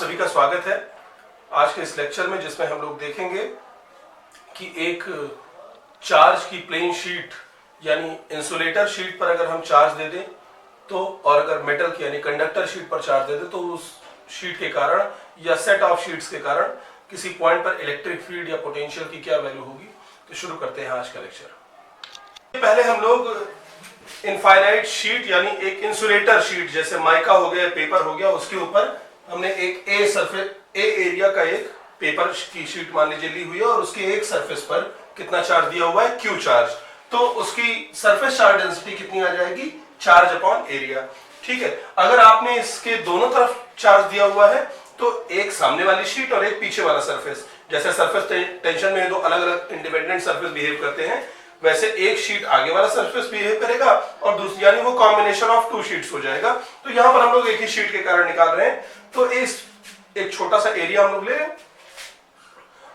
सभी का स्वागत है आज के इस लेक्चर में, जिसमें हम लोग देखेंगे कि एक चार्ज की प्लेन शीट यानी इंसुलेटर शीट पर अगर हम चार्ज दे दें तो, और अगर मेटल की यानी कंडक्टर शीट पर चार्ज दे दें तो उस शीट के कारण या सेट ऑफ शीट्स के कारण किसी पॉइंट पर इलेक्ट्रिक फील्ड या पोटेंशियल की क्या वैल्यू होगी। तो शुरू करते हैं आज का लेक्चर। पहले हम लोग इनफाइनाइट शीट यानी एक इंसुलेटर शीट जैसे माइका हो गया, पेपर हो गया, उसके ऊपर हमने एक ए एरिया का एक पेपर की शीट मान लीजिए ली हुई है और उसके एक सरफेस पर कितना चार्ज दिया हुआ है, क्यू चार्ज। तो उसकी सरफेस चार्ज डेंसिटी कितनी आ जाएगी, चार्ज अपॉन एरिया। ठीक है, अगर आपने इसके दोनों तरफ चार्ज दिया हुआ है तो एक सामने वाली शीट और एक पीछे वाला सरफेस, जैसे सरफेस टेंशन में दो अलग अलग इंडिपेंडेंट सरफेस बिहेव करते हैं, वैसे एक शीट आगे वाला सरफेस बिहेव करेगा और दूसरी, यानी वो कॉम्बिनेशन ऑफ टू शीट्स हो जाएगा। तो यहां पर हम लोग एक ही शीट के कारण निकाल रहे हैं, तो इस एक छोटा सा एरिया हम लोग ले रहे हैं।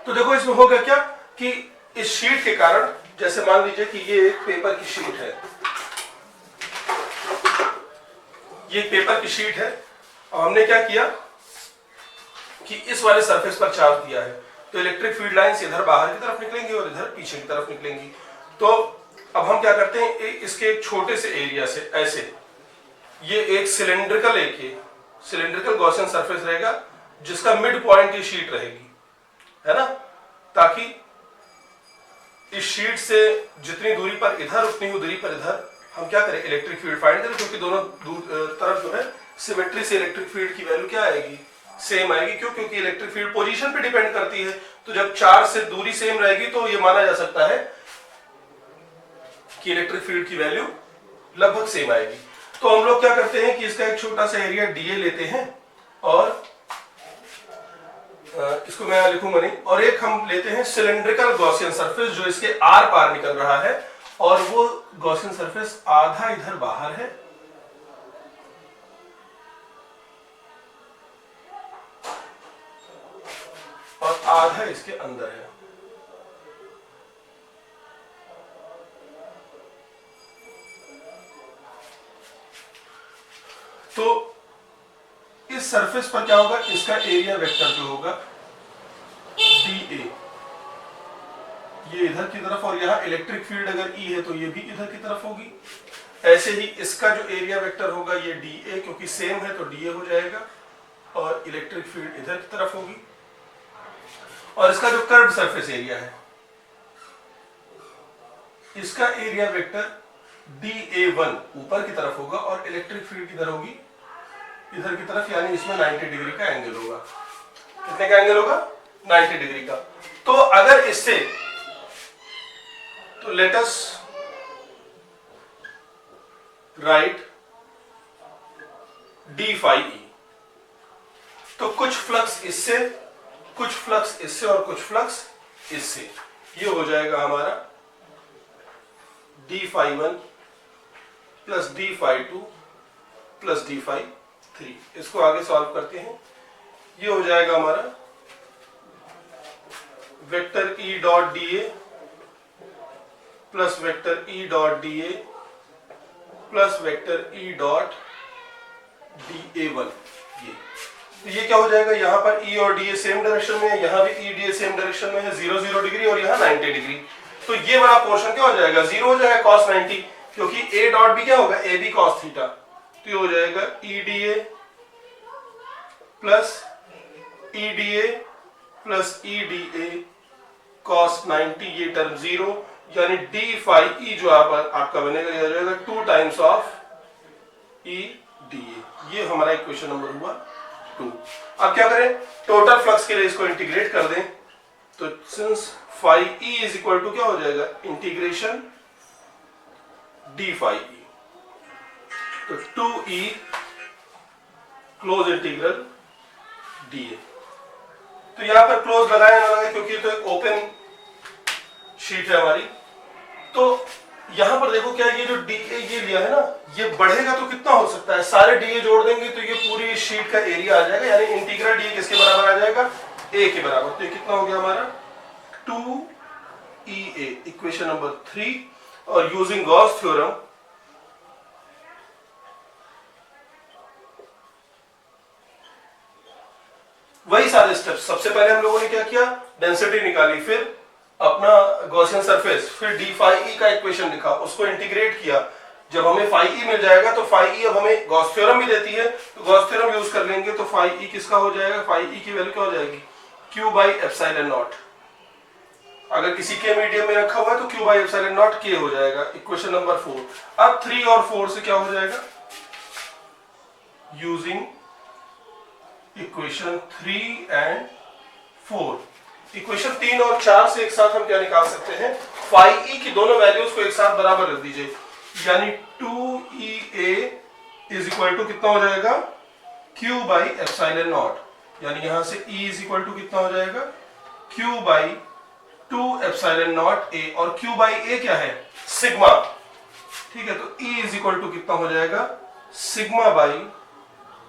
तो देखो इसमें होगा क्या कि इस शीट के कारण, जैसे मान लीजिए कि ये एक पेपर की शीट है, ये पेपर की शीट है और हमने क्या किया कि इस वाले सरफेस पर चार्ज दिया है, तो इलेक्ट्रिक फील्ड लाइंस इधर बाहर की तरफ निकलेंगी और इधर पीछे की तरफ निकलेंगी। तो अब हम क्या करते हैं, इसके एक छोटे से एरिया से ऐसे ये एक सिलेंड्रिकल गॉसियन सरफेस रहेगा जिसका मिड पॉइंट ये शीट रहेगी, है ना, ताकि इस शीट से जितनी दूरी पर इधर उतनी ही दूरी पर इधर हम क्या करें, इलेक्ट्रिक फील्ड फाइंड करें, क्योंकि दोनों तरफ जो है सिमेट्री से इलेक्ट्रिक फील्ड की वैल्यू क्या आएगी, सेम आएगी। क्यों? क्योंकि इलेक्ट्रिक फील्ड पोजीशन पे डिपेंड करती है। तो जब चार्ज से दूरी सेम रहेगी तो ये माना जा सकता है कि इलेक्ट्रिक फील्ड की वैल्यू लगभग सेम आएगी। तो हम लोग क्या करते हैं कि इसका एक छोटा सा एरिया डीए लेते हैं और इसको मैं यहां लिखूंगा नहीं, और एक हम लेते हैं सिलेंड्रिकल गॉसियन सरफेस जो इसके आर पार निकल रहा है, और वो गॉसियन सरफेस आधा इधर बाहर है और आधा इसके अंदर है। तो इस सरफेस पर क्या होगा, इसका एरिया वेक्टर जो होगा dA, ये इधर की तरफ, और यहां इलेक्ट्रिक फील्ड अगर E है तो ये भी इधर की तरफ होगी। ऐसे ही इसका जो एरिया वेक्टर होगा ये dA, क्योंकि सेम है तो dA हो जाएगा, और इलेक्ट्रिक फील्ड इधर की तरफ होगी। और इसका जो कर्व्ड सरफेस एरिया है, इसका एरिया वेक्टर dA1 ऊपर की तरफ होगा और इलेक्ट्रिक फील्ड किधर होगी, इधर की तरफ, यानी इसमें 90 डिग्री का एंगल होगा। कितने का एंगल होगा, 90 डिग्री का। तो अगर इससे, तो let us right d phi e, तो कुछ फ्लक्स इससे, कुछ फ्लक्स इससे और कुछ फ्लक्स इससे, ये हो जाएगा हमारा d phi 1 plus d phi 2 plus d phi 3। इसको आगे सॉल्व करते हैं, ये हो जाएगा हमारा vector E dot dA plus vector E dot dA plus vector E dot dA1। ये क्या हो जाएगा, यहां पर E और dA सेम डायरेक्शन में है, यहां भी E dA सेम डायरेक्शन में है, 0 डिग्री और यहां 90 डिग्री। तो ये वाला पोर्शन क्या हो जाएगा, 0 हो जाएगा cos 90, क्योंकि A डॉट भी क्या होगा, A भी cos थीटा। तो ये हो जाएगा E dA plus E dA plus E dA cos 90, ये टर्म 0, यानी d phi e जो आपका बनेगा, ये हो जाएगा 2 टाइम्स ऑफ E dA। ये हमारा इक्वेशन नंबर हुआ 2। अब क्या करें, टोटल फ्लक्स के लिए इसको इंटीग्रेट कर दें, तो since phi e is equal to क्या हो जाएगा, इंटीग्रेशन d phi e, तो 2e क्लोज इंटीग्रल dA। तो यहां पर क्लोज लगाया ना लगाया, क्योंकि तो एक ओपन शीट है हमारी। तो यहां पर देखो क्या, ये जो dA ये लिया है ना, ये बढ़ेगा तो कितना हो सकता है, सारे dA जोड़ देंगे तो ये पूरी शीट का एरिया आ जाएगा, यानी इंटीग्रल dA किसके बराबर आ जाएगा, A के बराबर। तो ये कितना हो गया हमारा 2EA, इक्वेशन नंबर 3। और यूजिंग गॉस थ्योरम सबसे पहले हम लोगों ने क्या किया, डेंसिटी निकाली, फिर अपना गॉसियन सरफेस, फिर डी फाई ई का इक्वेशन लिखा, उसको इंटीग्रेट किया। जब हमें फाई ई मिल जाएगा तो फाई ई अब हमें गॉस थ्योरम भी देती है, तो गॉस थ्योरम यूज कर लेंगे। तो फाई ई किसका हो जाएगा, फाई ई की वैल्यू क्या हो जाएगी, क्यू बाई एप्सिलॉन नॉट। अगर किसी के मीडियम में रखा हुआ है तो क्यू बाई एप्सिलॉन नॉट के हो जाएगा। Equation number 4। अब 3 और 4 से क्या हो जाएगा, यूजिंग इक्वेशन 3 एंड 4, इक्वेशन 3 और 4 से एक साथ हम क्या निकाल सकते हैं, फाई ई की दोनों वैल्यूज को एक साथ बराबर रख दीजिए, यानी 2EA इज इक्वल टू कितना हो जाएगा, Q बाई एप्सिलॉन नॉट, यानी यहां से E इज इक्वल टू कितना हो जाएगा, Q by 2 epsilon not A, और Q बाई A क्या है, सिग्मा, ठीक है। तो E इज इक्वल टू कितना हो जाएगा, सिग्मा बाई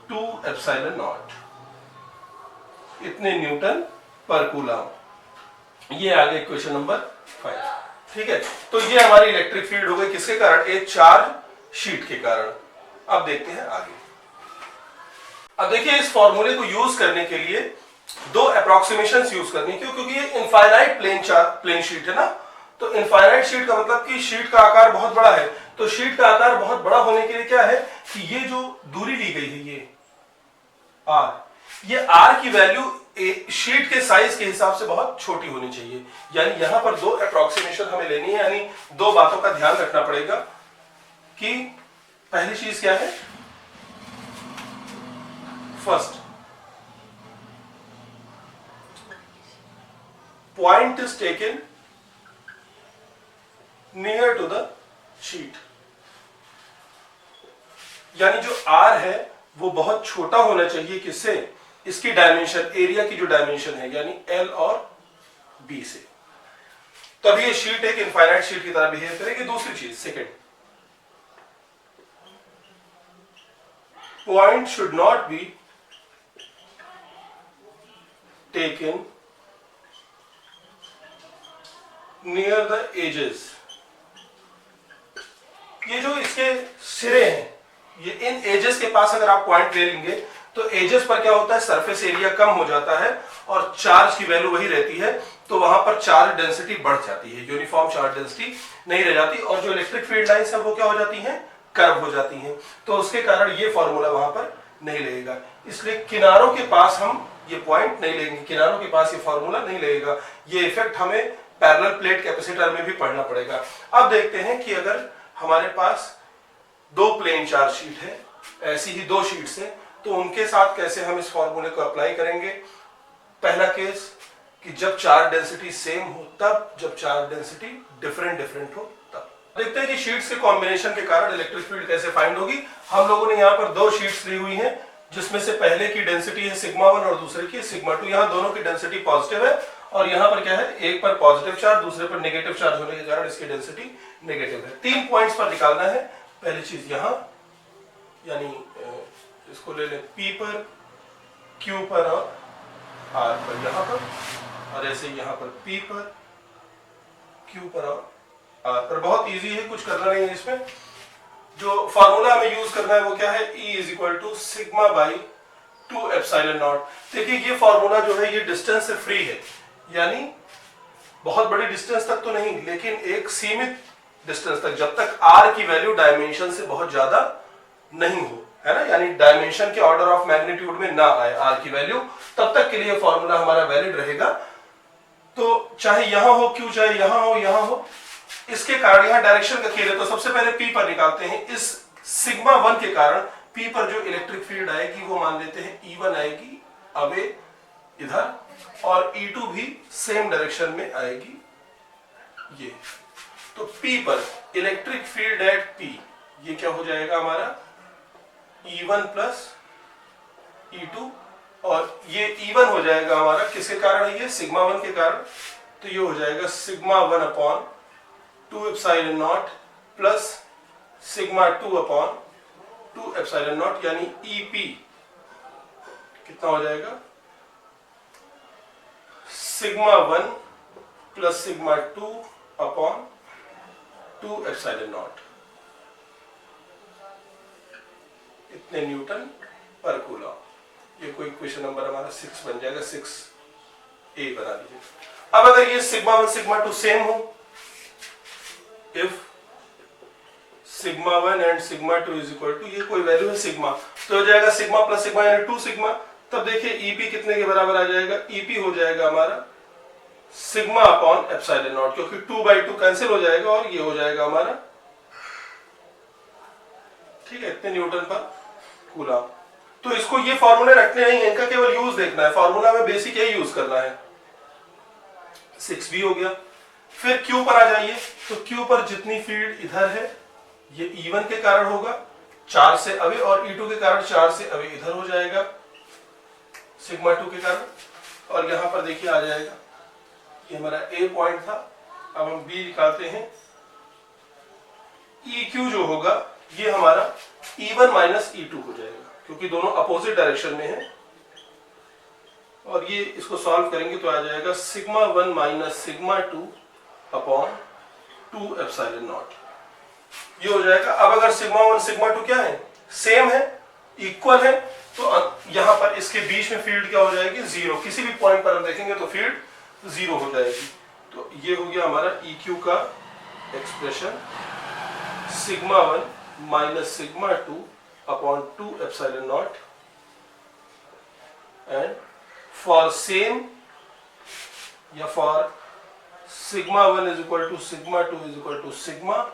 2 एप्सिलॉन नॉट, इतने न्यूटन पर कूलम। ये आ गया इक्वेशन नंबर 5, ठीक है। तो ये हमारी इलेक्ट्रिक फील्ड हो गई, किसके कारण, एक चार्ज शीट के कारण। अब देखते हैं आगे। अब देखिए इस फॉर्मूले को यूज करने के लिए दो अप्रोक्सीमेशंस यूज करनी, क्यों, क्योंकि ये इनफाइनाइट प्लेन शीट है ना। तो इनफाइनाइट शीट का मतलब कि शीट का आकार बहुत बड़ा है। तो शीट का आकार बहुत बड़ा होने के लिए क्या है कि ये जो दूरी ली गई है, ये R, ये R की वैल्यू शीट के साइज के हिसाब से बहुत छोटी होनी चाहिए। यानी यहां पर दो अप्रोक्सीमेशन हमें लेनी है, यानी दो बातों का ध्यान रखना पड़ेगा कि पहली चीज क्या है, first point is taken near to the sheet, यानी जो R है वो बहुत छोटा होना चाहिए, किससे, इसकी डायमेंशन, एरिया की जो डायमेंशन है, यानी L और B से, तब ये शीट एक इनफाइनाइट शीट की तरह बिहेव करेगी। दूसरी चीज, second, point should not be taken near the edges, ये जो इसके सिरे हैं, ये इन एजेस के पास अगर आप पॉइंट ले लेंगे तो एजेस पर क्या होता है, सरफेस एरिया कम हो जाता है और चार्ज की वैल्यू वही रहती है, तो वहां पर चार्ज डेंसिटी बढ़ जाती है, यूनिफॉर्म चार्ज डेंसिटी नहीं रह जाती, और जो इलेक्ट्रिक फील्ड लाइंस है वो क्या हो जाती हैं, कर्व हो जाती हैं। तो उसके कारण ये फॉर्मूला वहां पर नहीं लगेगा, इसलिए किनारों के पास हम ये पॉइंट नहीं लेंगे, किनारों के पास ये फॉर्मूला नहीं लगेगा। ये इफेक्ट हमें पैरेलल प्लेट कैपेसिटर में भी पढ़ना पड़ेगा। अब देखते हैं कि अगर हमारे पास दो प्लेन चार्ज शीट है, ऐसी ही दो शीट्स है, तो उनके साथ कैसे हम इस फॉर्मूले को अप्लाई करेंगे। पहला केस कि जब चार्ज डेंसिटी सेम हो तब, जब चार्ज डेंसिटी डिफरेंट हो तब। देखते हैं कि शीट्स के कॉम्बिनेशन के कारण इलेक्ट्रिक फील्ड कैसे फाइंड होगी। हम लोगों ने यहाँ पर दो शीट्स ली हुई हैं, जिसमें से पहले की डेंसिटी है सिग्मा 1 और दूसरे की सिग्मा 2। यहाँ दोनों की डेंसिटी पॉजिटिव है, और यहाँ पर क्या है, एक पर पॉजिटिव चार्ज, दूसरे पर नेगेटिव चार्ज होने के कारण इसकी डेंसिटी नेगेटिव है। 3 पॉइंट्स पर निकालना है। पहली चीज यहाँ, यानी इसको ले लें P पर, Q पर और R पर, यहाँ पर, और ऐसे यहाँ पर P पर, Q पर और R पर। बहुत इजी है, कुछ करना नहीं है इसमें। जो फॉर्मूला हमें यूज करना है वो क्या है, E is equal to sigma by 2 epsilon naught. देखिए ये फॉर्मूला जो है ये डिस्टेंस से फ्री है, यानी बहुत बड़ी डिस्टेंस तक तो नहीं, लेकिन एक सीमित डिस्टेंस तक, जब तक R की वैल्यू डायमेंशन से बहुत ज्यादा नहीं हो, है ना, यानी डायमेंशन के ऑर्डर ऑफ मैग्नीट्यूड में ना आए R की वैल्यू, तब तक के लिए फॉर्मूला हमारा वैलिड रहेगा। तो चाहे यहां हो Q, चाहे यहां हो, इसके कारण यहां डायरेक्शन का खेल है। तो सबसे पहले P पर निकालते हैं। इस सिग्मा 1 के कारण P पर जो इलेक्ट्रिक फील्ड आएगी वो मान लेते हैं E1 आएगी अवे इधर, और E2 भी सेम डायरेक्शन में आएगी ये। तो P पर इलेक्ट्रिक फील्ड एट P, ये क्या हो जाएगा हमारा E1 प्लस E2, और ये E1 हो जाएगा हमारा किसके कारण है, ये सिग्मा 1 के कारण। तो ये हो जाएगा sigma 1 upon 2 epsilon not plus sigma 2 upon 2 epsilon not, यानी EP कितना हो जाएगा, sigma 1 plus sigma 2 upon 2 epsilon not, इतने न्यूटन पर कूलम। ये कोई क्वेश्चन नंबर हमारा 6 बन जाएगा, 6 ए बना लीजिए। अब अगर ये सिग्मा 1 सिग्मा 2 सेम हो, if sigma 1 and sigma 2 is equal to, ये कोई वैल्यू है सिग्मा, तो हो जाएगा सिग्मा प्लस सिग्मा यानी 2 सिग्मा। तब देखिए ईपी कितने के बराबर आ जाएगा, ईपी हो जाएगा हमारा सिग्मा अपॉन एप्सिलॉन नॉट, क्योंकि 2/2 कैंसिल हो जाएगा और ये हो जाएगा हमारा, ठीक है, इतने न्यूटन पर कूलम। तो इसको ये फॉर्मूले रखने नहीं है, इनका केवल यूज देखना है, फॉर्मूला में बेसिक यही यूज करना है। 6b हो गया। फिर Q पर आ जाइए, तो Q पर जितनी फील्ड इधर है ये E1 के कारण होगा 4 से अवे, और E2 के कारण 4 से अवे इधर हो जाएगा सिग्मा 2 के कारण। और यहां पर देखिए आ जाएगा, ये हमारा A पॉइंट था, अब हम B निकालते हैं। EQ जो होगा ये हमारा E1 माइनस E2 हो जाएगा, क्योंकि दोनों अपोजिट डायरेक्शन में है। और ये इसको सॉल्व करेंगे तो आ जाएगा sigma 1 minus sigma 2 upon 2 epsilon not, ये हो जाएगा। अब अगर सिग्मा 1 सिग्मा 2 क्या है, सेम है, इक्वल है, तो यहां पर इसके बीच में फील्ड क्या हो जाएगी, जीरो। किसी भी पॉइंट पर हम देखेंगे तो फील्ड जीरो हो जाएगी। तो ये हो गया हमारा EQ का expression, sigma 1 minus sigma 2 upon 2 epsilon not, and for same या for sigma 1 is equal to sigma 2 is equal to sigma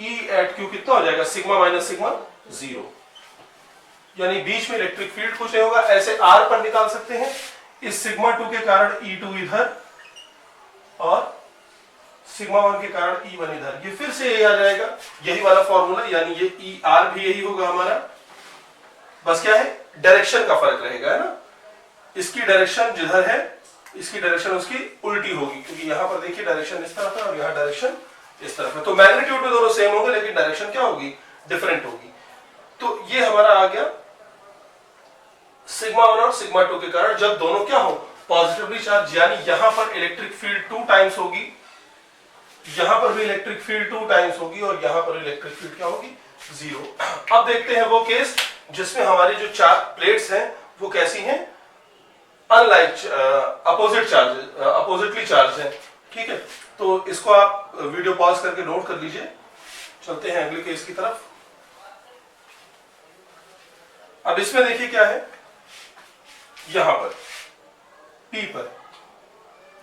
E at Q कितना हो जाएगा, सिग्मा माइनस सिग्मा 0, यानी बीच में इलेक्ट्रिक फील्ड कुछ नहीं होगा। ऐसे R पर निकाल सकते हैं, इस सिग्मा 2 के कारण E2 इधर और सिग्मा 1 के कारण E1 इधर, ये फिर से यही आ जाएगा, यही वाला फॉर्मूला, यानी ये ER भी यही होगा हमारा। बस क्या है, डायरेक्शन का फर्क रहेगा, है ना। इसकी डायरेक्शन जिधर है, इसकी डायरेक्शन उसकी उल्टी होगी, क्योंकि यहां पर देखिए डायरेक्शन इस तरफ है और यहां डायरेक्शन इस तरफ है। तो मैग्नीट्यूड में दोनों सेम होंगे, लेकिन डायरेक्शन क्या होगी, डिफरेंट होगी। तो ये हमारा आ गया सिग्मा 1 और सिग्मा 2 के कारण जब दोनों क्या हो, पॉजिटिवली चार्ज, यानी यहां पर इलेक्ट्रिक फील्ड 2 टाइम्स होगी, यहां पर भी इलेक्ट्रिक फील्ड 2 टाइम्स होगी, और यहां पर इलेक्ट्रिक फील्ड क्या होगी, 0। अब देखते हैं वो केस जिसमें हमारी जो चार प्लेट्स हैं वो कैसी हैं, unlike opposite charge, oppositely charge है, ठीक है। तो इसको आप वीडियो पॉज करके नोट कर लीजिए। चलते हैं अगले केस की तरफ। अब इसमें देखिए क्या है, यहां पर P पर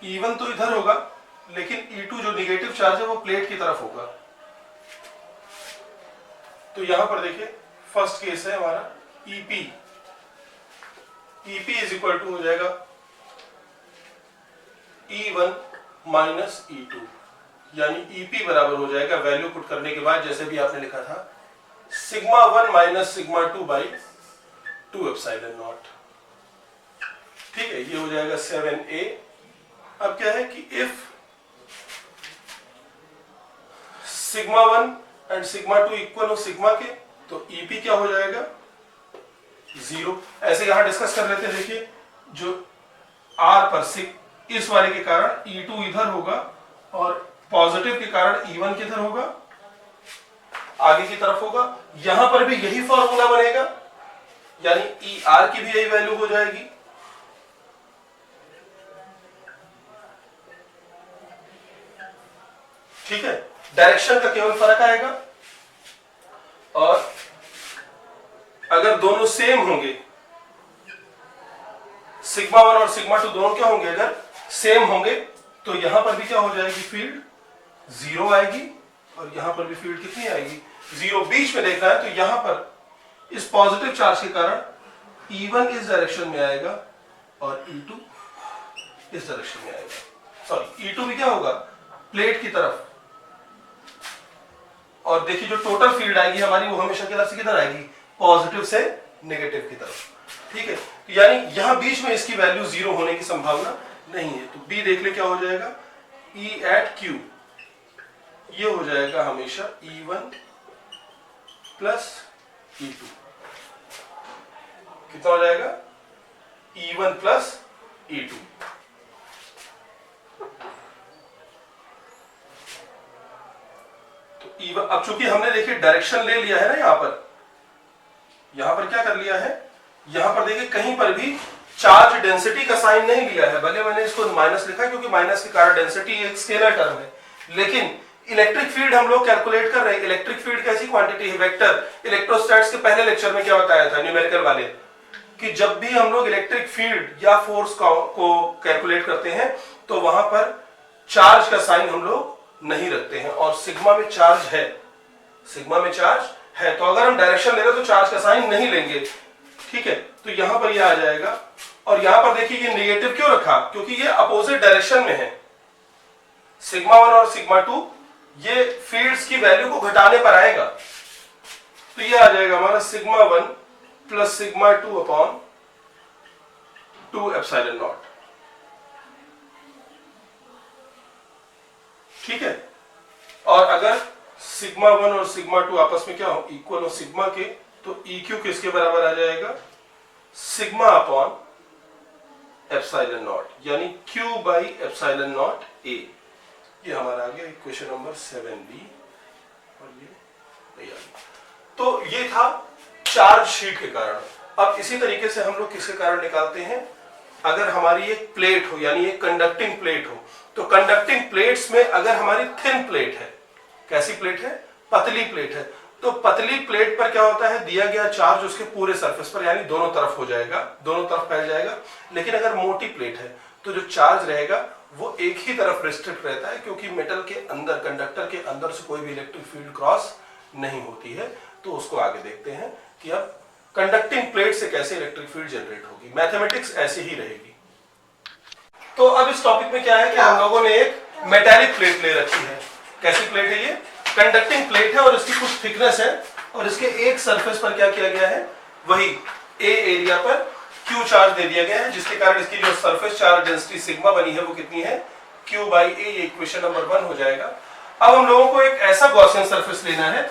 E1 तो इधर होगा, लेकिन E2 जो निगेटिव चार्ज है वो प्लेट की तरफ होगा। तो यहां पर देखिए फर्स्ट केस है हमारा EP, EP is equal to हो जाएगा E1 माइनस E2, यानी EP बराबर हो जाएगा, वैल्यू पुट करने के बाद जैसे भी आपने लिखा था, sigma 1 minus sigma 2 by 2 epsilon not, ठीक है। ये हो जाएगा 7A। अब क्या है कि if sigma 1 and sigma 2 equal हो सिग्मा के, तो EP क्या हो जाएगा, 0। ऐसे यहां डिस्कस कर लेते हैं। देखिए जो R पर इस वाले के कारण E2 इधर होगा, और पॉजिटिव के कारण E1 किधर होगा, आगे की तरफ होगा। यहां पर भी यही फॉर्मूला बनेगा, यानी ER की भी यही वैल्यू हो जाएगी। ठीक है, डायरेक्शन का केवल फर्क आएगा। और अगर दोनों सेम होंगे, सिग्मा 1 और सिग्मा 2 दोनों क्या होंगे, अगर सेम होंगे, तो यहां पर भी क्या हो जाएगी, फील्ड 0 आएगी, और यहां पर भी फील्ड कितनी आएगी, 0। बीच में देखना है तो यहां पर इस पॉजिटिव चार्ज के कारण E1 इस डायरेक्शन में आएगा और E2 इस डायरेक्शन में आएगा। सॉरी, E2 भी क्या होगा, प्लेट की तरफ। और देखिए जो टोटल फील्ड आएगी हमारी, वो हमेशा की तरफ से किधर आएगी, पॉजिटिव से नेगेटिव की तरफ, ठीक है। तो यानी यहां बीच में इसकी वैल्यू 0 होने की संभावना नहीं है। तो B देख ले क्या हो जाएगा, E एट Q, ये हो जाएगा हमेशा E1 प्लस E2, कितना हो जाएगा, E1 प्लस E2। तो E1, अब चूंकि हमने देखिए डायरेक्शन ले लिया है ना, यहां पर क्या कर लिया है, यहां पर देखिए कहीं पर भी चार्ज डेंसिटी का साइन नहीं लिया है, भले मैंने इसको माइनस लिखा है क्योंकि माइनस के कारण डेंसिटी एक स्केलर टर्म है, लेकिन इलेक्ट्रिक फील्ड हम लोग कैलकुलेट कर रहे हैं। इलेक्ट्रिक फील्ड कैसी क्वांटिटी है? वेक्टर। इलेक्ट्रोस्टैट्स के पहले लेक्चर में क्या बताया था न्यूमेरिकल वाले, कि जब भी हम लोग इलेक्ट्रिक फील्ड या फोर्स को कैलकुलेट करते हैं तो वहां पर चार्ज का साइन हम लोग नहीं रखते हैं, और सिग्मा में चार्ज है, सिग्मा में चार्ज है, तो अगर हम डायरेक्शन ले रहे तो चार्ज का साइन नहीं लेंगे, ठीक है। तो यहां पर ये आ जाएगा, और यहां पर देखिए ये नेगेटिव क्यों रखा, क्योंकि ये अपोजिट डायरेक्शन में है। सिग्मा 1 और सिग्मा 2 ये फील्ड्स की वैल्यू को घटाने पर आएगा, तो ये आ जाएगा हमारा sigma 1 plus sigma 2 upon 2 epsilon not, ठीक है। और अगर सिग्मा 1 और सिग्मा 2 आपस में क्या हो, इक्वल हो सिग्मा के, तो EQ किसके बराबर आ जाएगा, सिग्मा अपॉन एप्सिलॉन नॉट, यानी Q by epsilon not A। ये हमारा आ गया इक्वेशन नंबर 7B, और ये नहीं आ गया। तो ये था चार्ज शीट के कारण। अब इसी तरीके से हम लोग किसके कारण निकालते हैं, अगर हमारी एक प्लेट हो, यानी एक कंडक्टिंग प्लेट हो, तो कंडक्टिंग प्लेट्स में अगर हमारी थिन प्लेट है, कैसी प्लेट है, पतली प्लेट है, तो पतली प्लेट पर क्या होता है, दिया गया चार्ज उसके पूरे सरफेस पर यानी दोनों तरफ हो जाएगा, दोनों तरफ फैल जाएगा। लेकिन अगर मोटी प्लेट है तो जो चार्ज रहेगा वो एक ही तरफ रिस्ट्रिक्ट रहता है, क्योंकि मेटल के अंदर, कंडक्टर के अंदर से कोई भी इलेक्ट्रिक फील्ड क्रॉस नहीं होती है। तो उसको आगे देखते हैं कि अब कंडक्टिंग प्लेट से कैसे इलेक्ट्रिक फील्ड जनरेट होगी। मैथमेटिक्स ऐसी ही रहेगी। तो अब इस टॉपिक में क्या है कि हम लोगों ने एक मेटालिक प्लेट ले रखी है। कैसी प्लेट है ये, कंडक्टिंग प्लेट है, और इसकी कुछ थिकनेस है, और इसके एक सरफेस पर क्या किया गया है, वही ए एरिया पर Q चार्ज दे दिया गया है, जिसके कारण इसकी जो सरफेस चार्ज डेंसिटी सिग्मा बनी है वो कितनी है, Q बाई A। ये इक्वेशन नंबर 1 हो जाएगा। अब हम लोगों को एक ऐसा गॉसियन सरफेस लेना है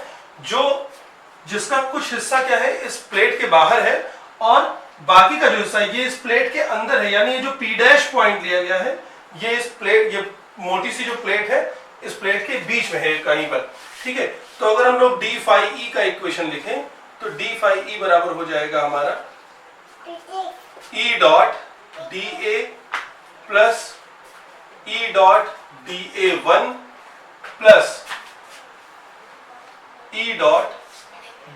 जिसका कुछ हिस्सा क्या है, इस प्लेट के बाहर है, और बाकी का जो हिस्सा है ये इस प्लेट के अंदर है, यानी ये जो P' पॉइंट लिया गया है, ये इस प्लेट, ये मोटी सी जो प्लेट है इस प्लेट के बीच में है कहीं पर, ठीक है। तो अगर हम लोग d phi e का इक्वेशन लिखें तो d phi e बराबर हो जाएगा हमारा E dot dA plus E dot dA1 plus E dot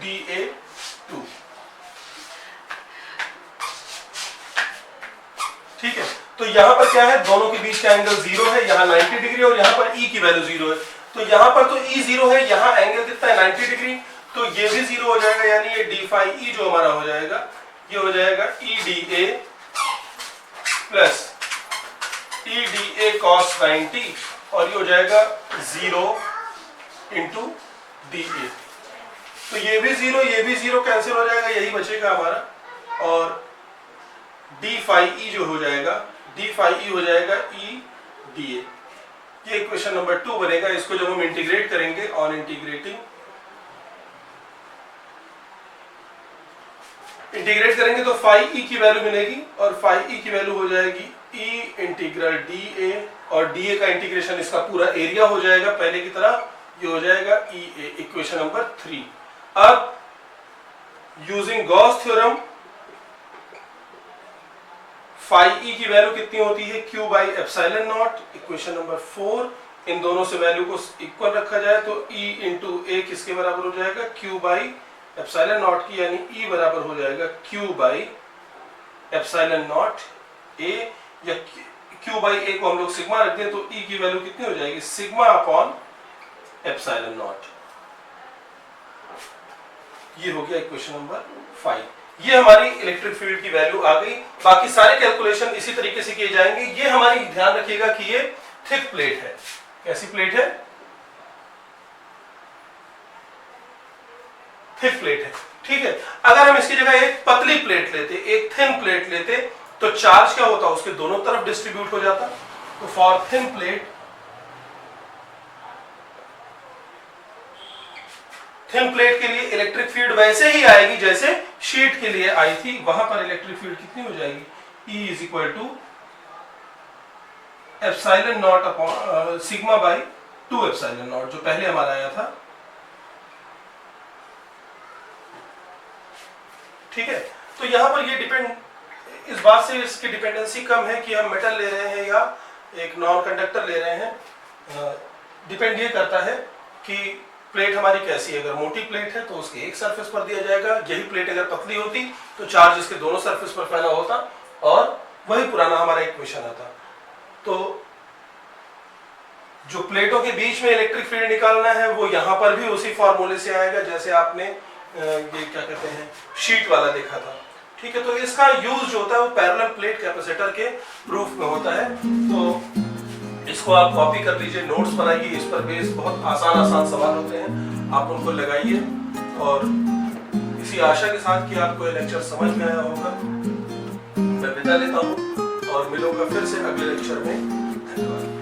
dA2, ठीक है। तो यहां पर क्या है, दोनों के बीच का एंगल 0 है, यहां 90 डिग्री, और यहां पर E की वैल्यू 0 है। तो यहां पर तो E 0 है, यहां एंगल कितना है, 90 डिग्री, तो ये भी 0 हो जाएगा, यानी ये d phi e जो हमारा हो जाएगा, ये हो जाएगा E dA plus E dA cos 90, और ये हो जाएगा 0 इंटू dA। तो ये भी 0, ये भी 0 कैंसिल हो जाएगा, यही बचेगा हमारा, और d phi e जो हो जाएगा, d phi e हो जाएगा E dA। ये इक्वेशन नंबर 2 बनेगा। इसको जब हम इंटीग्रेट करेंगे, ऑन इंटीग्रेट करेंगे तो phi e की वैल्यू मिलेगी, और phi e की वैल्यू हो जाएगी E इंटीग्रल dA, और dA का इंटीग्रेशन इसका पूरा एरिया हो जाएगा पहले की तरह, ये हो जाएगा EA, इक्वेशन नंबर 3। अब using Gauss theorem phi e की वैल्यू कितनी होती है, Q by epsilon not, equation number 4। इन दोनों से वैल्यू को इक्वल रखा जाए तो E इंटू A किसके बराबर हो जाएगा, Q बाई एप्सिलॉन नॉट की, यानी E बराबर हो जाएगा Q by epsilon not A, या Q बाई A को हम लोग सिग्मा रखते हैं तो E की वैल्यू कितनी हो जाएगी, सिग्मा अपॉन एप्सिलॉन नॉट। ये हो गया इक्वेशन नंबर 5। ये हमारी इलेक्ट्रिक फील्ड की वैल्यू आ गई। बाकी सारे कैलकुलेशन इसी तरीके से किए जाएंगे। ये हमारी ध्यान रखिएगा कि ये थिक प्लेट है। कैसी प्लेट है, थिक प्लेट है, ठीक है। अगर हम इसकी जगह एक पतली प्लेट लेते, एक थिन प्लेट लेते, तो चार्ज क्या होता, उसके दोनों तरफ डिस्ट्रीब्यूट हो जाता। तो for thin plate, thin plate के लिए इलेक्ट्रिक फील्ड वैसे ही आएगी जैसे शीट के लिए आई थी। वहां पर इलेक्ट्रिक फील्ड कितनी हो जाएगी, E is equal to epsilon naught upon sigma by 2 epsilon naught, जो पहले हमारा आया था, ठीक है। तो यहां पर ये डिपेंड, इस बात से इसकी डिपेंडेंसी कम है कि हम मेटल ले रहे हैं या एक नॉन कंडक्टर ले रहे हैं। डिपेंड ये करता है कि प्लेट हमारी कैसी है। अगर मोटी प्लेट है तो उसके एक सरफेस पर दिया जाएगा, यही प्लेट अगर पतली होती तो चार्ज इसके दोनों सरफेस पर फैला होता और वही पुराना हमारा इक्वेशन आता। तो जो प्लेटों के बीच में इलेक्ट्रिक फील्ड निकालना है वो यहाँ पर भी उसी फॉर्मूले से आएगा जैसे आपने ये क्या कहते हैं शीट वाला देखा था। ठीक है, तो इसका यूज जो होता है वो पैरेलल प्लेट कैपेसिटर के प्रूफ में होता है। तो इसको आप कॉपी कर लीजिए, नोट्स बनाइए, इस पर बेस बहुत आसान सवाल होते हैं, आप उनको लगाइए। और इसी आशा के साथ कि आपको ये लेक्चर समझ में आया होगा, मैं विदा लेता हूँ और मिलूंगा फिर से अगले लेक्चर में। धन्यवाद।